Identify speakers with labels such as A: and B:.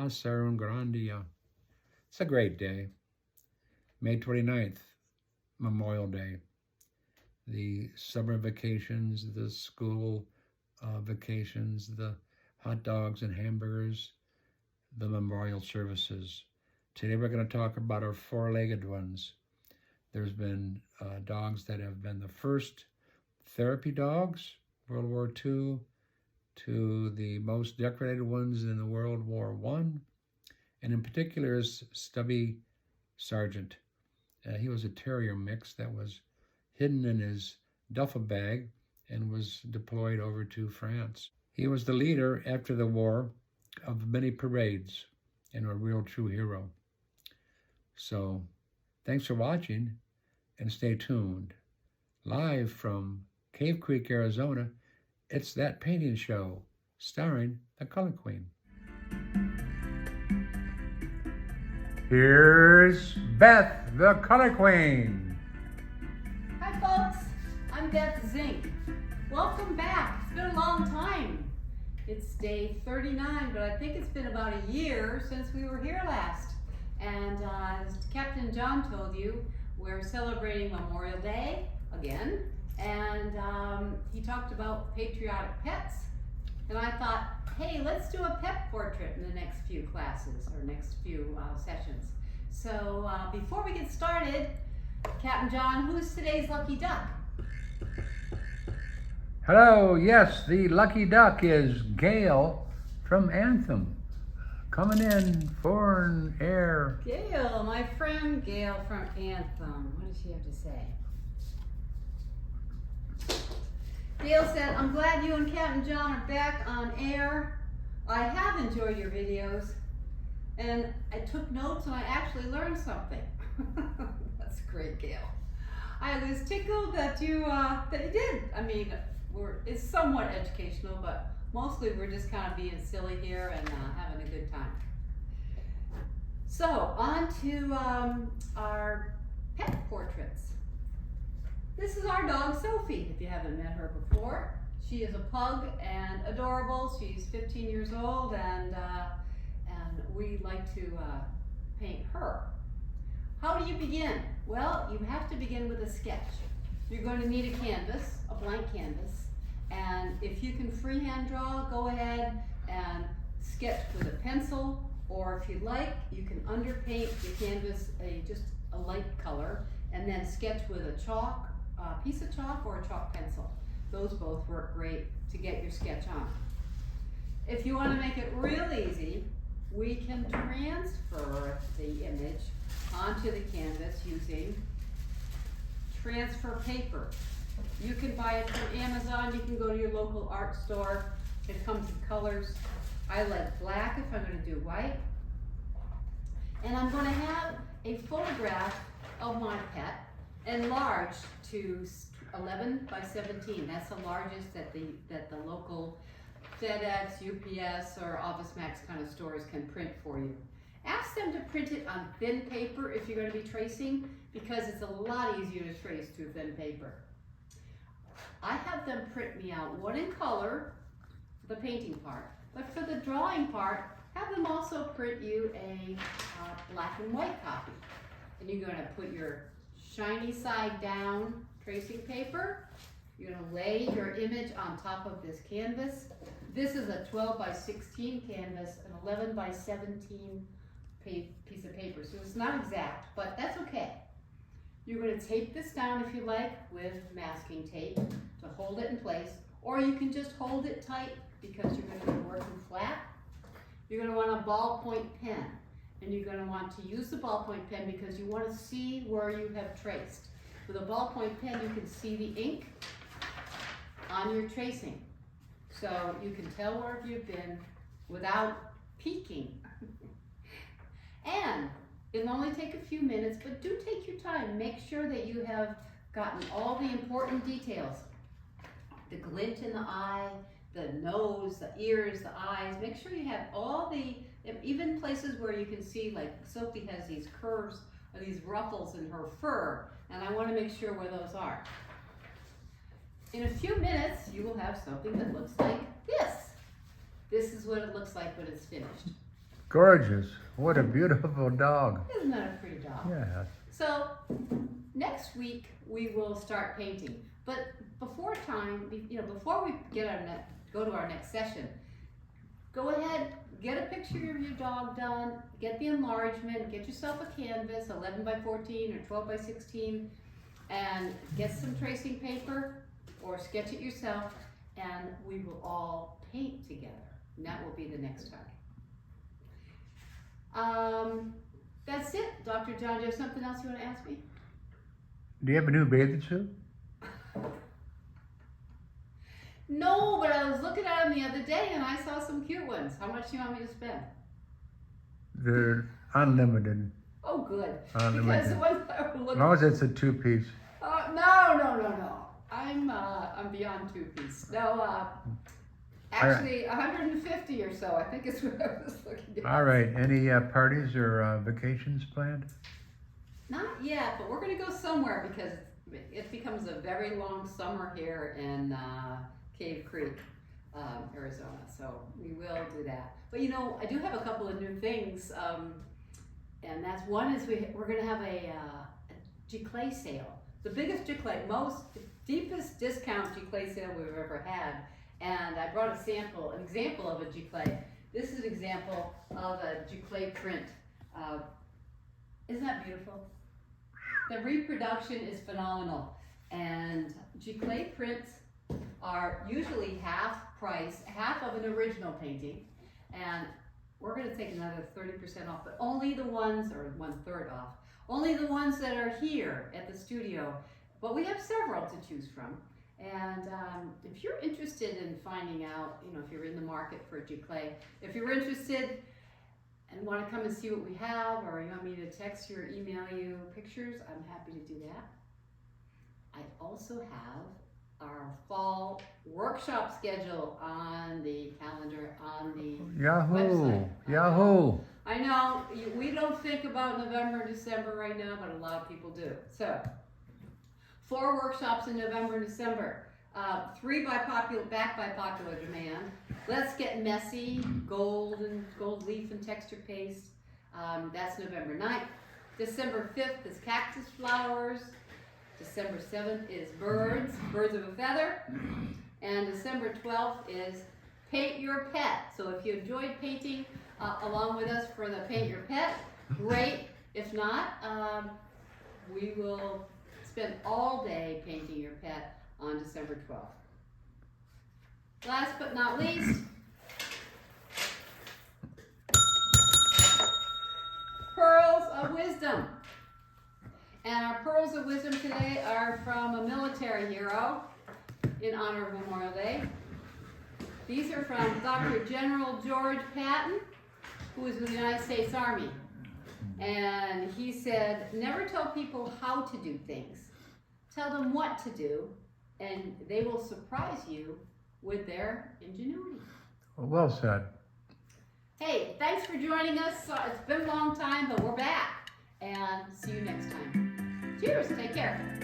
A: Passer un gran dia. It's a great day. May 29th, Memorial Day. The summer vacations, the school vacations, the hot dogs and hamburgers, the memorial services. Today we're going to talk about our four-legged ones. There's been dogs that have been the first therapy dogs, World War II, to the most decorated ones in the World War I, and in particular is Stubby Sargent. He was a terrier mix that was hidden in his duffel bag and was deployed over to France. He was the leader after the war of many parades and a real true hero. So thanks for watching and stay tuned. Live from Cave Creek, Arizona, it's That Painting Show, starring the Color Queen. Here's Beth, the Color Queen.
B: Hi folks, I'm Beth Zink. Welcome back. It's been a long time. It's day 39, but I think it's been about a year since we were here last. And as Captain John told you, we're celebrating Memorial Day again. And he talked about patriotic pets. And I thought, hey, let's do a pet portrait in the next few classes or next few sessions. So before we get started, Captain John, who's today's lucky duck?
A: Hello, yes, the lucky duck is Gail from Anthem. Coming in, foreign air.
B: Gail, my friend Gail from Anthem. What does she have to say? Gail said, I'm glad you and Captain John are back on air. I have enjoyed your videos, and I took notes and I actually learned something. That's great, Gail. I was tickled that you did. I mean, it's somewhat educational, but mostly we're just kind of being silly here and having a good time. So on to our pet portraits. This is our dog Sophie, if you haven't met her before. She is a pug and adorable. She's 15 years old, and we like to paint her. How do you begin? Well, you have to begin with a sketch. You're going to need a canvas, a blank canvas, and if you can freehand draw, go ahead and sketch with a pencil, or if you'd like, you can underpaint the canvas just a light color, and then sketch with a piece of chalk or a chalk pencil. Those both work great to get your sketch on. If you want to make it real easy, we can transfer the image onto the canvas using transfer paper. You can buy it from Amazon, you can go to your local art store. It comes in colors. I like black if I'm going to do white. And I'm going to have a photograph of my pet enlarged to 11 by 17. That's the largest that the local FedEx, UPS, or OfficeMax kind of stores can print for you. Ask them to print it on thin paper if you're going to be tracing, because it's a lot easier to trace through thin paper. I have them print me out one in color, the painting part, but for the drawing part, have them also print you a black and white copy. And you're going to put your shiny side down tracing paper. You're going to lay your image on top of this canvas. This is a 12 by 16 canvas, an 11 by 17 piece of paper. So it's not exact, but that's okay. You're going to tape this down if you like with masking tape to hold it in place, or you can just hold it tight because you're going to be working flat. You're going to want a ballpoint pen, and you're going to want to use the ballpoint pen because you want to see where you have traced. With a ballpoint pen, you can see the ink on your tracing, so you can tell where you've been without peeking. And it'll only take a few minutes, but do take your time. Make sure that you have gotten all the important details. The glint in the eye, the nose, the ears, the eyes. Make sure you have all even places where you can see, like Sophie has these curves or these ruffles in her fur, and I want to make sure where those are. In a few minutes, you will have something that looks like this. This is what it looks like when it's finished.
A: Gorgeous. What a beautiful dog.
B: Isn't that a pretty dog?
A: Yeah.
B: So next week we will start painting. But before we go to our next session, go ahead, get a picture of your dog done, get the enlargement, get yourself a canvas, 11 by 14 or 12 by 16, and get some tracing paper or sketch it yourself, and we will all paint together. And that will be the next time. That's it. Dr. John, do you have something else you want to ask me?
A: Do you have a new bathing suit?
B: No, but I was looking at them the other day and I saw some cute ones. How much do you want me to spend?
A: They're unlimited.
B: Oh, good.
A: Unlimited.
B: Because the ones I were
A: As
B: looking.
A: long as it's a two-piece.
B: No. I'm beyond two-piece. No, actually 150 or so. I think is what I was looking at.
A: All right. Any parties or vacations planned?
B: Not yet, but we're going to go somewhere because it becomes a very long summer here in Cave Creek, Arizona. So we will do that. But I do have a couple of new things, and that's one is we're going to have a giclée sale. The biggest giclée, deepest discount giclée sale we've ever had. And I brought an example of a giclée. This is an example of a giclée print. Isn't that beautiful? The reproduction is phenomenal. And giclée prints are usually half price, half of an original painting. And we're going to take another 30% off, but only the ones, or 1/3 off, only the ones that are here at the studio. But we have several to choose from. And if you're interested in finding out, if you're in the market for giclée, if you're interested and want to come and see what we have, or you want me to text you or email you pictures, I'm happy to do that. I also have our fall workshop schedule on the calendar on the website.
A: Yahoo!
B: I know, we don't think about November, December right now, but a lot of people do. So, 4 workshops in November and December. 3 backed by popular demand. Let's Get Messy, gold leaf and texture paste. That's November 9th. December 5th is cactus flowers. December 7th is birds of a feather. And December 12th is paint your pet. So if you enjoyed painting along with us for the paint your pet, great. If not, we will spend all day painting your pet on December 12th. Last but not least, Pearls of Wisdom. And our Pearls of Wisdom today are from a military hero in honor of Memorial Day. These are from Dr. General George Patton, who was with the United States Army. And he said, never tell people how to do things. Tell them what to do, and they will surprise you with their ingenuity.
A: Well said.
B: Hey, thanks for joining us. It's been a long time, but we're back. And see you next time. Cheers. Take care.